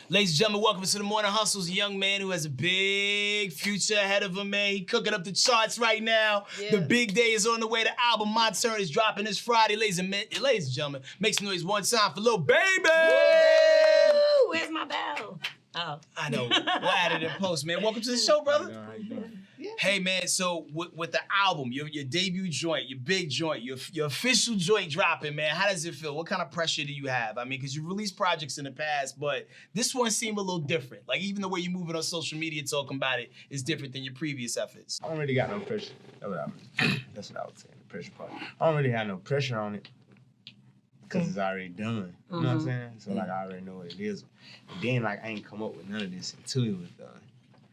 Ladies and gentlemen, welcome to the Morning Hustles. A young man who has a big future ahead of him, man. He cooking up the charts right now. Yeah. The big day is on the way. The album My Turn is dropping this Friday. Ladies and gentlemen, make some noise one time for Lil Baby. Woo! Where's my bell? Oh. I know. We'll add it in post, man. Welcome to the show, brother. How you doing? Yeah. Hey, man, so with the album, your debut joint, your big joint, your official joint dropping, man, how does it feel? What kind of pressure do you have? I mean, because you've released projects in the past, but this one seemed a little different. Like, even the way you move it on social media talking about it is different than your previous efforts. I don't really got no pressure. That's what I was saying, the pressure part. I don't really have no pressure on it because it's already done. You know what I'm saying? So, like, I already know what it is. And then, like, I ain't come up with none of this until it was done.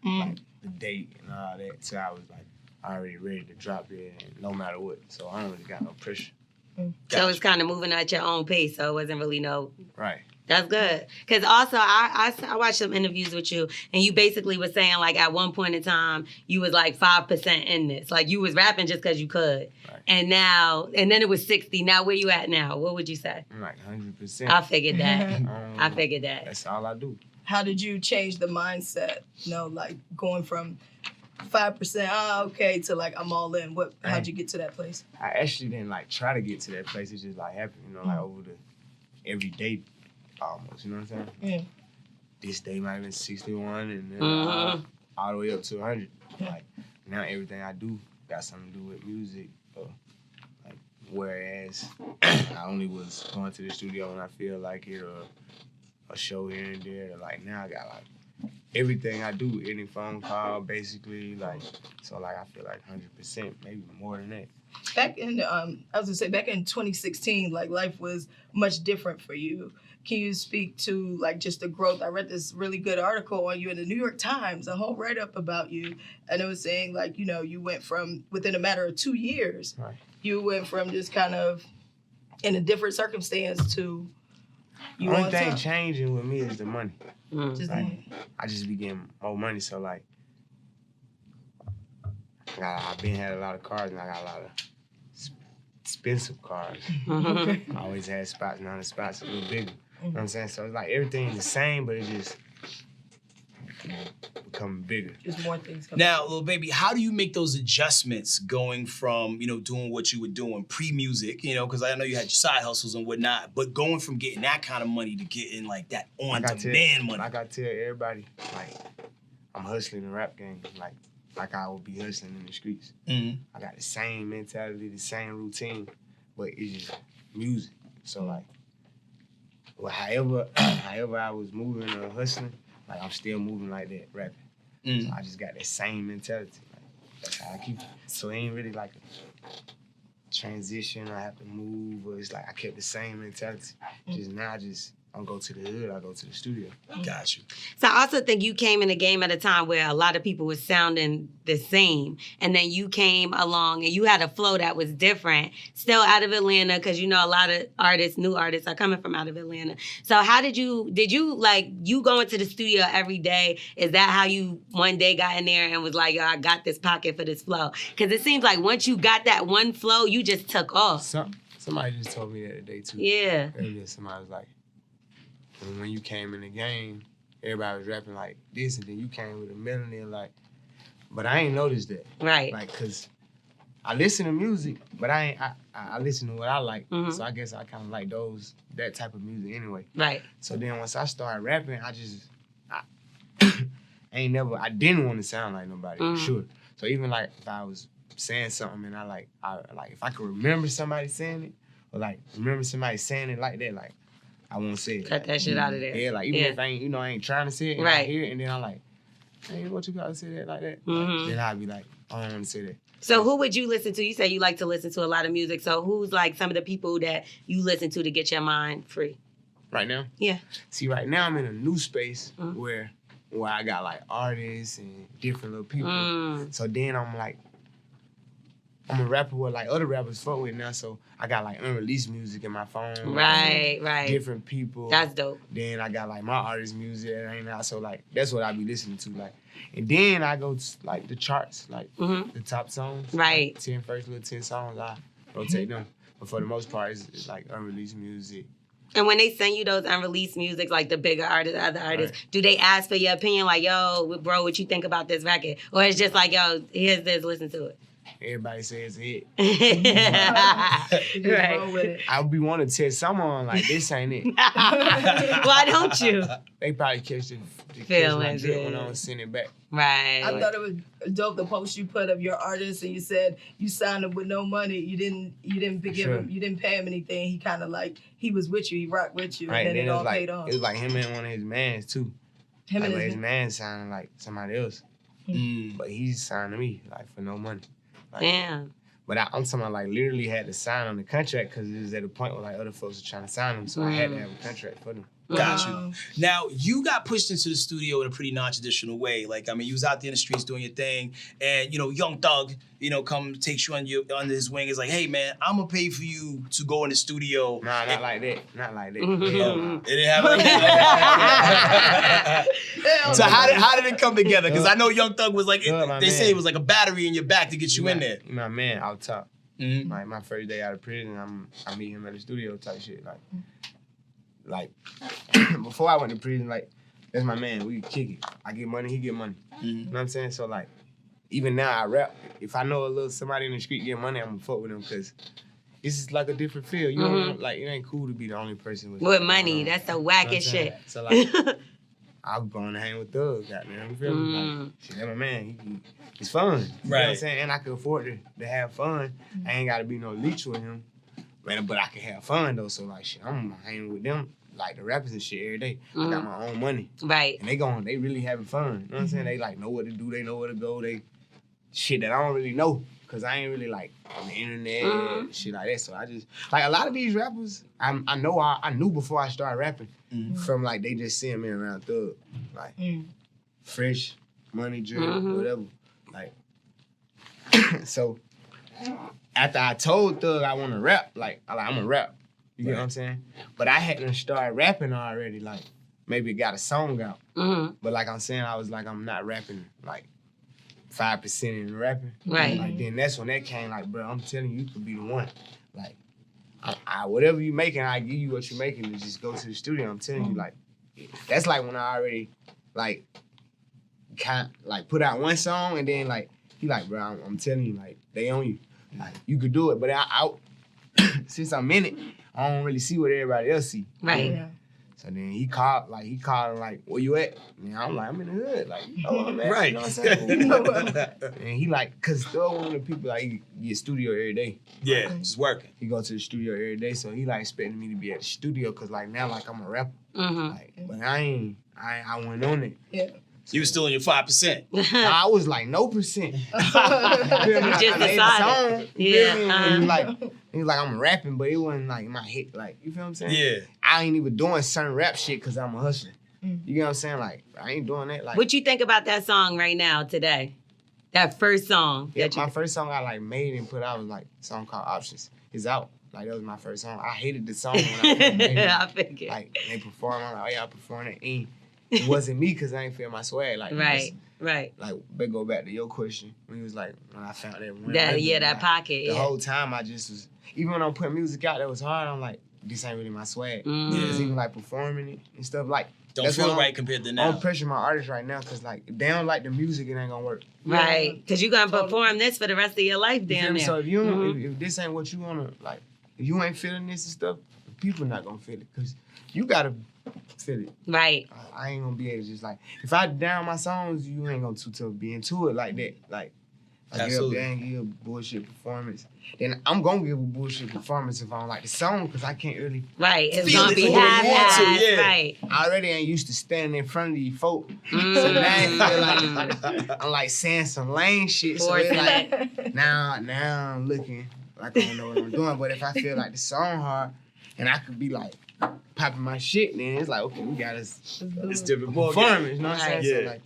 Like, the date and all that. So I was like already ready to drop it, and no matter what. So I don't really got no pressure. So it's kind of moving at your own pace. So it wasn't really Right. That's good. Because also I watched some interviews with you, and you basically was saying like at one point in time you was like 5% in this. Like you was rapping just because you could. Right. And then it was 60. Now where you at now? What would you say? I'm like 100%. I figured that. I figured that. That's all I do. How did you change the mindset? You know, like going from 5%, okay, to like I'm all in. How'd you get to that place? I actually didn't like try to get to that place. It just like happened, you know, like over the every day almost. You know what I'm saying? Yeah. This day might have been 61, and then all the way up to 100. Like now, everything I do got something to do with music. Like whereas I only was going to the studio when I feel like it, or a show here and there. Like now I got like everything I do, any phone call, basically, like, so like I feel like 100%, maybe more than that. Back in back in 2016, like life was much different for you. Can you speak to like just the growth? I read this really good article on you in the New York Times, a whole write-up about you, and it was saying like, you know, you went from within a matter of 2 years, right. You went from just kind of in a different circumstance to the only thing changing with me is the money. I just be getting more money, so like I've been had a lot of cars, and I got a lot of expensive cars. I always had spots, now the spots a little bigger. You know what I'm saying? So it's like everything's the same, but it just becoming bigger. Just more things coming. Now, Lil Baby, how do you make those adjustments going from, you know, doing what you were doing pre-music, you know, because I know you had your side hustles and whatnot, but going from getting that kind of money to getting like that on-demand money? Like I tell everybody, like I'm hustling the rap game, like I would be hustling in the streets. I got the same mentality, the same routine, but it's just music. So like, well, however I was moving or hustling, like I'm still moving like that, rapping. So I just got that same mentality. Like, that's how I keep it. So it ain't really like a transition. I have to move, or it's like I kept the same mentality. Just now, I don't go to the hood, I go to the studio. Got you. So I also think you came in the game at a time where a lot of people were sounding the same. And then you came along and you had a flow that was different, still out of Atlanta, because you know a lot of new artists are coming from out of Atlanta. So how did you like, you go into the studio every day, is that how you one day got in there and was like, yo, I got this pocket for this flow? Because it seems like once you got that one flow, you just took off. Somebody just told me that today too. Yeah. Earlier, somebody was like, when you came in the game, everybody was rapping like this, and then you came with a melody and like, but I ain't noticed that. Right. Like, cause I listen to music, but I listen to what I like. So I guess I kind of like that type of music anyway. Right. So then once I started rapping, I didn't want to sound like nobody, for sure. So even like if I was saying something and I if I could remember somebody saying it, or like remember somebody saying it like that, like, I won't say it. Cut that shit out of there. Yeah, like even if I ain't trying to say it, and I hear it, and then I'm like, hey, what you gotta say that like that? Like, then I'd be like, I don't want to say that. So who would you listen to? You say you like to listen to a lot of music. So who's like some of the people that you listen to get your mind free? Right now? Yeah. See, right now I'm in a new space where I got like artists and different little people. So then I'm like, I'm a rapper with like other rappers fuck with now, so I got like unreleased music in my phone. Right. Different people. That's dope. Then I got like my artist music that ain't out, so like that's what I be listening to. Like, and then I go to like the charts, like the top songs. Right. Like 10 songs, I rotate them. But for the most part, it's like unreleased music. And when they send you those unreleased music, like the bigger artists, other artists, do they ask for your opinion? Like, yo, bro, what you think about this record? Or it's just like, yo, here's this, listen to it. Everybody says it. Right. Roll with it. I would be wanting to tell someone like this ain't it. Why don't you? They probably catch the Feelings, drip when yeah. I don't send it back. Right. I thought it was dope the post you put of your artist, and you said you signed him with no money. You didn't give him, you didn't pay him anything. He kind of like he was with you, he rocked with you, Right, and then it all was paid like off. it was like him and one of his mans too. Him Like, and his man signed like somebody else, but he signed to me like for no money. Like, Damn. But I'm talking about like literally had to sign on the contract because it was at a point where like other folks were trying to sign him, so I had to have a contract for them. Got Wow. you. Now, you got pushed into the studio in a pretty non-traditional way. Like, I mean, you was out there in the streets doing your thing, and, Young Thug, come takes you under his wing. Is like, hey, man, I'm going to pay for you to go in the studio. Nah, not like that. Not like that. It didn't happen like that. So how did it come together? Because I know Young Thug was like, they say it was like a battery in your back to get you in there. My man out top. Mm-hmm. Like my first day out of prison, I meet him at the studio type shit. Like before I went to prison, like that's my man. We kick it. I get money, he get money. Mm-hmm. You know what I'm saying? So like, even now I rap. If I know a little somebody in the street get money, I'm gonna fuck with them because it's just like a different feel. You know, like it ain't cool to be the only person with money. That's the wackest shit. So like, I'll go and hang with Thug, goddamn. You feel me? Like, shit, that's my man. He's fun. You know what I'm saying? And I can afford to have fun. I ain't gotta be no leech with him. But I can have fun though. So like, shit, I'm hanging with them, like the rappers and shit every day. I got my own money. Right. And they really having fun. You know what I'm saying? They like know what to do. They know where to go. They shit that I don't really know. Cause I ain't really like on the internet, shit like that. So I just like a lot of these rappers. I knew before I started rapping from like they just seeing me around Thug, like Fresh, Money, Drip, whatever. Like so after I told Thug I want to rap, like I'm gonna rap. You get what I'm saying? But I hadn't started rapping already. Like maybe got a song out. But like I'm saying, I was like I'm not rapping like 5% in rapping. Right. Like then that's when that came like, bro, I'm telling you, you could be the one. Like I whatever you making, I give you what you're making and just go to the studio. I'm telling you, like that's like when I already like put out one song and then like he like, bro, I'm telling you, like they on you. Like you could do it. But I since I'm in it, I don't really see what everybody else see. Right. Yeah. So then he called like, where you at? And I'm like, I'm in the hood. Like, oh man. Right. You know what I'm saying? And he like, cause Thug one of the people like he get studio every day. Yeah, just working. He go to the studio every day, so he like expecting me to be at the studio cause like now like I'm a rapper. Like, but I went on it. Yeah. You was still on your 5%. I was like no percent. You just decided. Yeah. He was like I'm rapping, but it wasn't like my hit. Like you feel what I'm saying? Yeah. I ain't even doing certain rap shit cause I'm a hustler. You get what I'm saying? Like I ain't doing that. Like What you think about that song right now today? That first song. yeah, that you my first song I like made and put out was like a song called Options. It's out. Like that was my first song. I hated the song when I first made it. I figured. Like they perform, I'm like, oh yeah, I performed it. It wasn't me because I ain't feel my swag. Like right. Like, but go back to your question. When he was like, when I found that one. That record, that like, pocket. The Yeah. whole time I just was, even when I'm putting music out that was hard, I'm like, this ain't really my swag. Mm. It's even like performing it and stuff. Like, Don't that's feel what right compared to I now. don't pressure my artists right now because like, if they don't like the music, it ain't gonna work. Right. Because you're going to Totally. perform this for the rest of your life You feel down me? there. So if you don't, if this ain't what you wanna, like, if you ain't feeling this and stuff, people not gonna feel it because you gotta feel it. Right. I ain't gonna be able to just like, if I down my songs, you ain't gonna too tough be into it like that. Like, I get up Absolutely. there and give a bullshit performance. Then I'm gonna give a bullshit performance if I don't like the song because I can't really. Right. It's Feel going to it be the way you want to, half-assed. yeah. Right. I already ain't used to standing in front of these folk. So now I feel like I'm like saying some lame shit. So it's like, now I'm looking like I don't know what I'm doing. But if I feel like the song hard and I could be like popping my shit, then it's like, okay, we got this It's different ball game. performance, you know what I'm saying? Yeah. So like,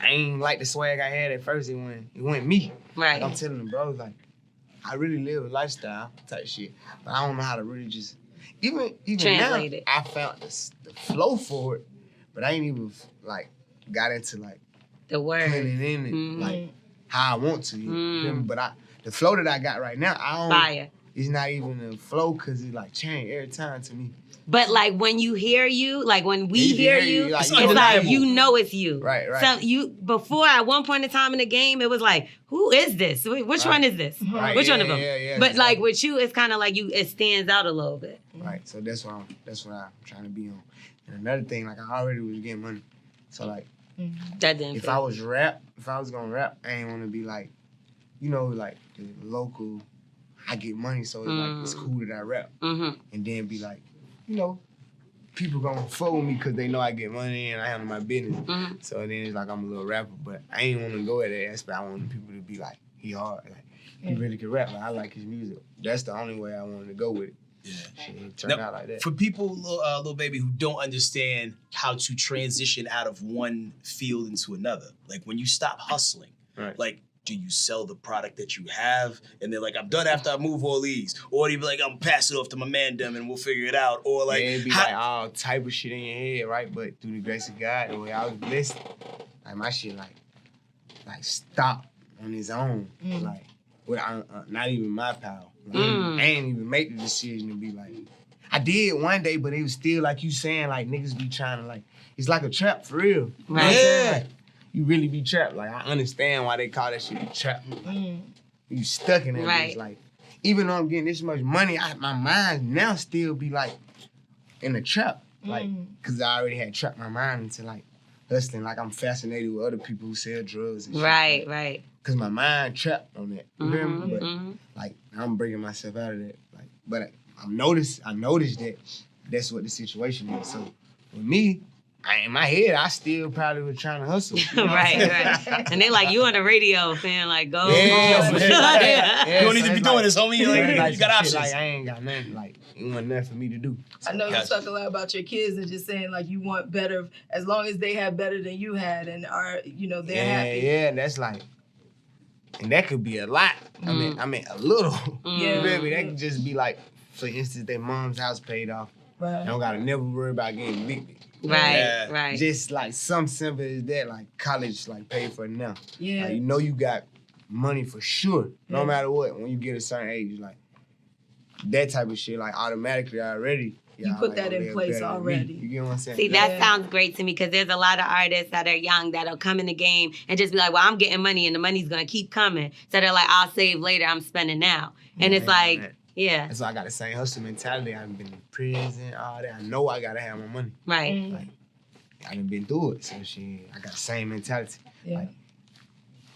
I ain't like the swag I had at first. It went me. Like, I'm Right. telling them, bro, like, I really live a lifestyle type shit, but I don't know how to really just even Translate now. it. I found the flow for it, but I ain't even like got into like The word. putting it in it like how I want to. You feel me? But the flow that I got right now, it's not even a flow because it like change every time to me. But like when you hear you, like when we You hear hear you, you, like, it's you know like it's you you. know it's you. Right. So you before at one point in time in the game, it was like, who is this? Which Right. one is this? Right, Which yeah, one of them? yeah, But like with you, it's kind of like it stands out a little bit. Right. So that's what I'm trying to be on. And another thing, like I already was getting money. So like That didn't. if feel- I was gonna rap, I ain't wanna be like, like the local. I get money, so it's like it's cool that I rap, Mhm. and then be like, people gonna fuck with me because they know I get money and I handle my business. Mhm. So then it's like I'm a little rapper, but I ain't want to go at that aspect. I want people to be like, he hard, like he really can rap. Like I like his music. That's the only way I wanted to go with it. Yeah. Shit, it turned Now, out like that. For people, little baby, who don't understand how to transition out of one field into another, like when you stop hustling, Right. like, do you sell the product that you have? And they're like, I'm done after I move all these. Or do you be like, I'm pass it off to my man them and we'll figure it out? Or like, Yeah, it'd be like all type of shit in your head, right? But through the grace of God, the way I was blessed, like my shit, like stop on his own, like with not even my power. Like, I ain't even make the decision to be like. I did one day, but it was still like you saying, like niggas be trying to like. It's like a trap for real. You know what I'm saying? Yeah. Like, you really be trapped. Like I understand why they call that shit a trap. You stuck in that Right. bitch. Like even though I'm getting this much money, my mind now still be like in the trap. Like because I already had trapped my mind into like hustling. Like I'm fascinated with other people who sell drugs and shit. Right, right. Because my mind trapped on that. You hear me? But Mhm. like I'm breaking myself out of that. Like, but I noticed that that's what the situation is. So with me, in my head, I still probably was trying to hustle. You know what I'm Right, saying? right. And they like you on the radio, fan like go. Yeah, home. man. Yeah. you don't need to so be it's doing like- this, homie. Yeah, Like, like you got some shit, options. like I ain't got nothing. Like it wasn't nothing for me to do. I know you Gotcha. talk a lot about your kids and just saying like you want better as long as they have better than you had and are they're happy. Yeah, that's like, and that could be a lot. I mean a little. Yeah. You feel me? That could just be like, for instance, their mom's house paid off. Right. I don't gotta never worry about getting evicted. Right, Yeah. right. Just like some simple as that, like college, like paid for now. Yeah. Like, you got money for sure, no Yeah. matter what. When you get a certain age, like that type of shit, like automatically already. You put like, that in live place better than already. me. You get what I'm saying? See, that Yeah. sounds great to me because there's a lot of artists that are young that'll come in the game and just be like, well, I'm getting money and the money's going to keep coming. So they're like, I'll save later, I'm spending now. And it's Yeah, like, man. yeah, That's why I got the same hustle mentality. I've been in prison, all that. I know I gotta have my money. right. Like I done been through it, so shit. I got the same mentality. Yeah. Like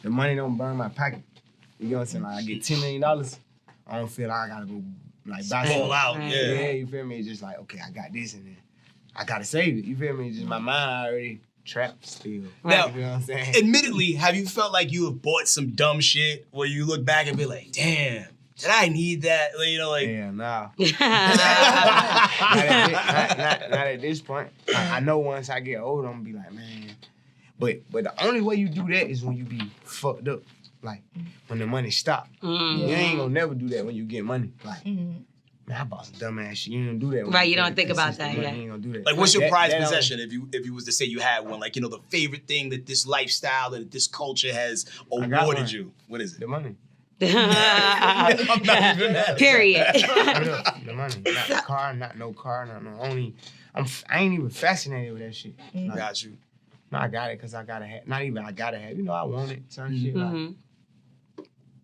the money don't burn my pocket. You know what I'm saying? Like I get $10 million, I don't feel like I gotta go like buy Ball something. out, Right. yeah. Yeah, you feel me? It's just like, okay, I got this and then I gotta save it. You feel me? It's just my mind already trapped still. Now, You know what I'm saying? Admittedly, have you felt like you have bought some dumb shit where you look back and be like, damn, did I need that? Like, Yeah, nah. Right. Not at this point. I know once I get older, I'm gonna be like, man. But the only way you do that is when you be fucked up. Like when the money stop. Mm. You ain't gonna never do that when you get money. Like, Mhm. man, I bought some dumbass shit. You don't do that. When Right, you don't get think about consistent that, money. yeah. You ain't gonna do that. like, what's your That- prized that don't- possession if you was to say you had one? Like, the favorite thing that this lifestyle and this culture has got awarded one. you. What is it? The money. I'm not even mad. Period. The money. Not the car, not no car, not no only. I ain't even fascinated with that shit. Like, Got you. no, I got it because I gotta have. Not even I gotta have. I want it. Certain shit. Like, Mhm.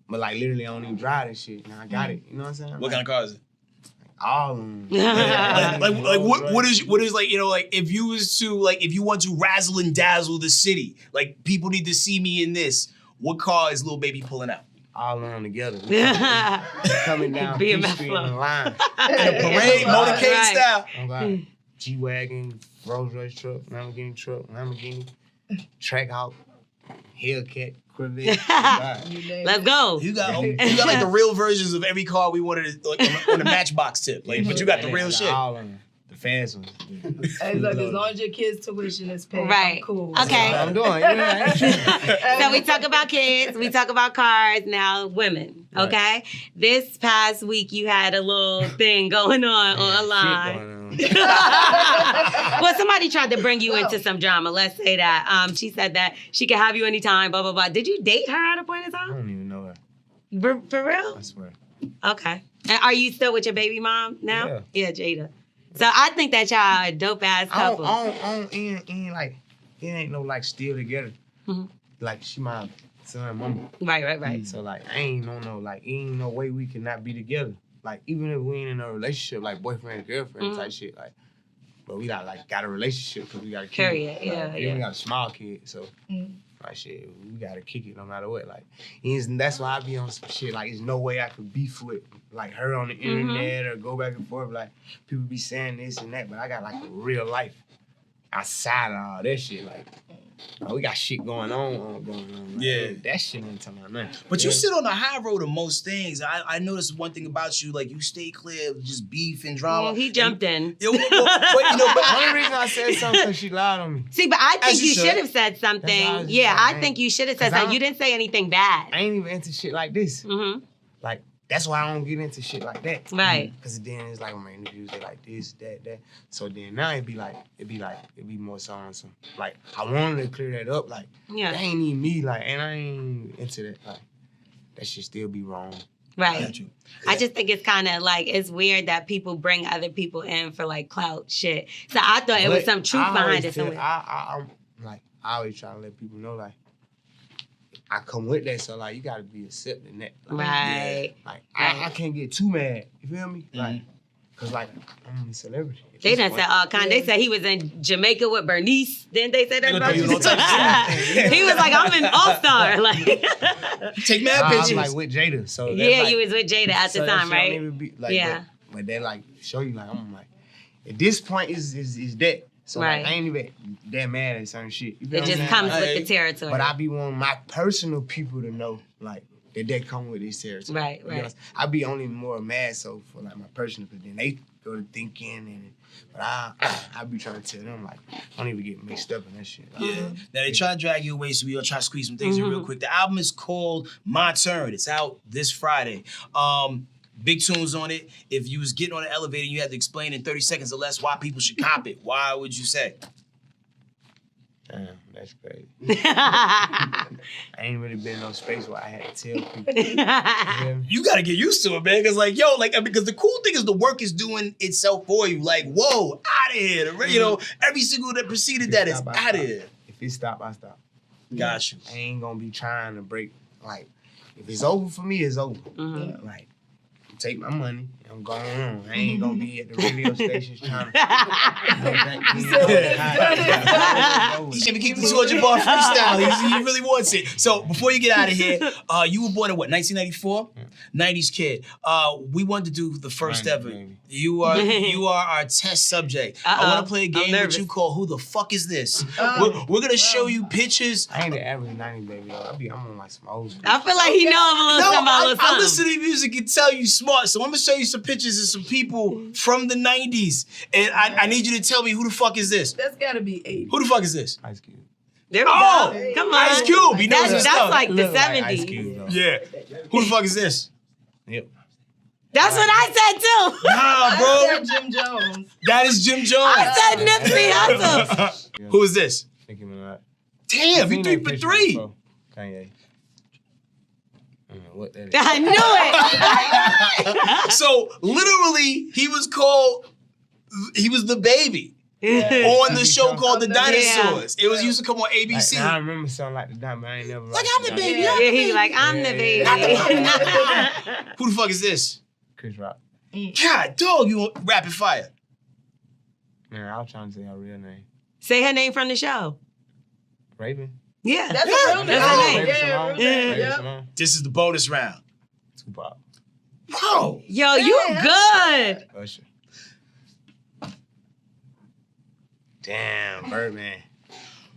but like literally, I don't even drive this shit. Now I got it. You know what I'm saying? What kind of car is it? All of them. What is like, if you was to, like, if you want to razzle and dazzle the city, like, people need to see me in this, what car is Lil Baby pulling out? All of them together. Coming down BMF Peach Street in the line. In a parade, motorcade Right. style. Oh God. G-Wagon, Rolls Royce truck, Lamborghini, Trackhawk, Hellcat, Corvette. Oh, God. You name Let's it. go. You got like the real versions of every car we wanted to, like, on the Matchbox tip. Like, but you got the And real then shit. All of them. The fast ones. Hey, look, as long as your kids' tuition is paid, Right. I'm cool. Okay. That's what I'm doing. You know? So we talk about kids, we talk about cars, now women, Right. okay? This past week you had a little thing going on online. Shit going on. Well, somebody tried to bring you into some drama, let's say that. She said that she could have you anytime, blah, blah, blah. Did you date her at a point in I time? don't even know her. For real? I swear. Okay. And are you still with your baby mom now? Yeah. Yeah, Jada. So I think that y'all are a dope ass couple. Ain't like, it ain't no like still together. Mhm. Like she my son, mama. Right. So like I ain't ain't no way we can not be together. Like even if we ain't in a relationship, like boyfriend and girlfriend type shit, like. But we got a relationship because we got a kid. Period. Yeah. We got a small kid, so like shit, we gotta kick it no matter what. Like, and that's why I be on some shit. Like, there's no way I could beef with like her on the internet or go back and forth. Like, people be saying this and that, but I got like a real life outside of all that shit. Like, we got shit going on. Like, that shit ain't talking about nothing. But you sit on the high road of most things. I noticed one thing about you, like you stay clear of just beef and drama. Well, he jumped in. Yeah, but The only reason I said something because she lied on me. See, but I think As you you should. should have said something. I was just Yeah, like, I think you should have said 'cause something. You didn't say anything bad. I ain't even into shit like this. Mm-hmm. Like, that's why I don't get into shit like that. Right. Because then it's like my interviews, they like this, that. So then now it be more so on some, like, I wanted to clear that up. Like, Yeah. that ain't even me. Like, and I ain't into that. Like, that should still be wrong. Right. I just think it's kind of like, it's weird that people bring other people in for like clout shit. So I thought it was some truth behind it. I'm like, I always try to let people know, like, I come with that, so like you gotta be accepting that. Like, Right. Like I can't get too mad. You feel me? Like, cause like I'm a celebrity. At They this done point. said all kind. They said he was in Jamaica with Bernice. Didn't they say that They about gonna you? throw you all types of shit. He was like, I'm an all-star. Like, Take mad I'm pictures. like with Jada, so that's yeah, like, you was with Jada at so the that time, shit don't right? even be, like, Yeah. But they like show you like I'm like at this point is that. So Right. like, I ain't even that mad at certain shit. You feel It what I'm just saying? comes Like, with the territory. But I be wanting my personal people to know like that they come with this territory. Right, You right. know, I be only more mad so for like my personal, because then they go to thinking and. But I be trying to tell them like don't even get mixed up in that shit. Like, Yeah. Now they try to drag you away, so we gonna try to squeeze some things in real quick. The album is called My Turn. It's out this Friday. Big tunes on it. If you was getting on the elevator and you had to explain in 30 seconds or less why people should cop it, why would you say? Damn, that's crazy. I ain't really been in no space where I had to tell people. You feel me? You gotta get used to it, man. Cause like, yo, like, because the cool thing is the work is doing itself for you. Like, whoa, out of here. You know, every single that preceded that is Stop, I out of stop. here. If it stop, I stop. Got you. I ain't gonna be trying to break. Like, if it's over for me, it's over. Mhm. Like, take my money. I'm going on. I ain't gonna be at the radio stations trying to. He's gonna keep the 200 bar freestyle. He really wants it. So before you get out of here, you were born in what, 1994? 90s kid. We wanted to do the first 90s, ever. baby. You are our test subject. I want to play a I'm game with nervous. you called Who the Fuck Is This? We're gonna show you pictures. I ain't the average 90 baby though. I'm on like some old school. I feel like he know him a little something, a little I something. listen to music and tell you smart. So I'm gonna show you some pictures of some people from the 90s. And I need you to tell me who the fuck is this? That's gotta be 80. Who the fuck is this? Ice Cube. There we Oh, go. Come on. Ice Cube. He knows his That's stuff. like the Look like 70s. Ice Cube though. Yeah. Who the fuck is this? Yep. That's what I said too. Nah, I bro. said Jim Jones. That is Jim Jones. I said Nipsey Hussle. Who is this? Nicki Minaj. Damn, you Seen 3 that for picture 3. before. Kanye. I don't know what that is. I knew it. So literally, he was the baby on the show called The Dinosaurs. It was used to come on Like, ABC. now I remember something like the dime, but I ain't never. Like, I'm the baby. Yeah, he like, I'm the baby. Who the fuck is this? Chris Rock. God, dog, you want rapid fire. Man, I was trying to say her real name. Say her name from the show. Raven. Yeah. That's Yeah, a real that's name. her name. Raven Yeah, Simone. real name. Raven Yep. Simone. This is the bonus round. Tupac. Whoa. Yo, you good. Usher. Damn, Birdman.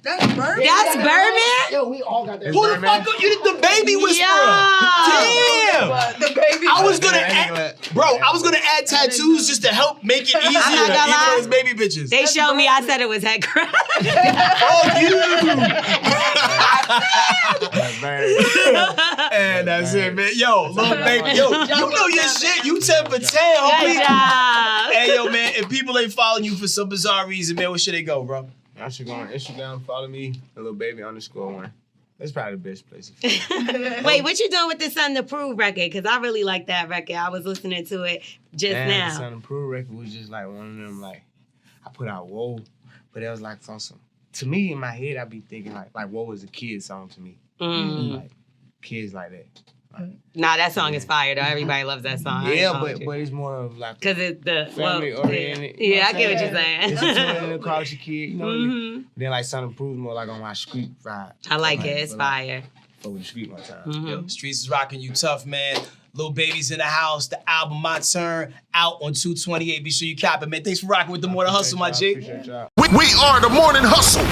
That's Birdman. That's Birdman? Yo, we all got that. Who the fuck are you? The baby whisperer. Damn. But the baby. I was gonna Yeah, I ain't add, gonna- bro. I was gonna add tattoos just to help make it easier, not even gonna lie. though it's baby bitches. They showed me, I said it was Headkrack. Fuck you. That's Birdman. And that's it, man. Yo, little baby, yo, you know your shit. You 10 for 10, Good homie. job. Hey, yo, man. If people ain't following you for some bizarre reason, man, where should they go, bro? Y'all should go on Instagram, follow me, @LilBaby_1. That's probably the best place to feel. Wait, what you doing with the Something to Prove record? Because I really like that record. I was listening to it just now. The Something to Prove record was just like one of them, like, I put out Whoa, but it was like on some, to me, in my head, I be thinking like Whoa was a kid song to me. Like, kids like that. Nah, that song is fire though. Everybody loves that song. Yeah, but it's more of like because it's the family oriented. Yeah, I get what you're saying. It's a college kid, you know. Then like Something to Prove more like on my street vibe. I like it. It's fire. Over the street one time. Yo, Streets is rocking you tough, man. Lil Baby's in the house. The album My Turn out on 2/28. Be sure you cop it, man. Thanks for rocking with the Morning Hustle, my G. Appreciate y'all. We are the Morning Hustle.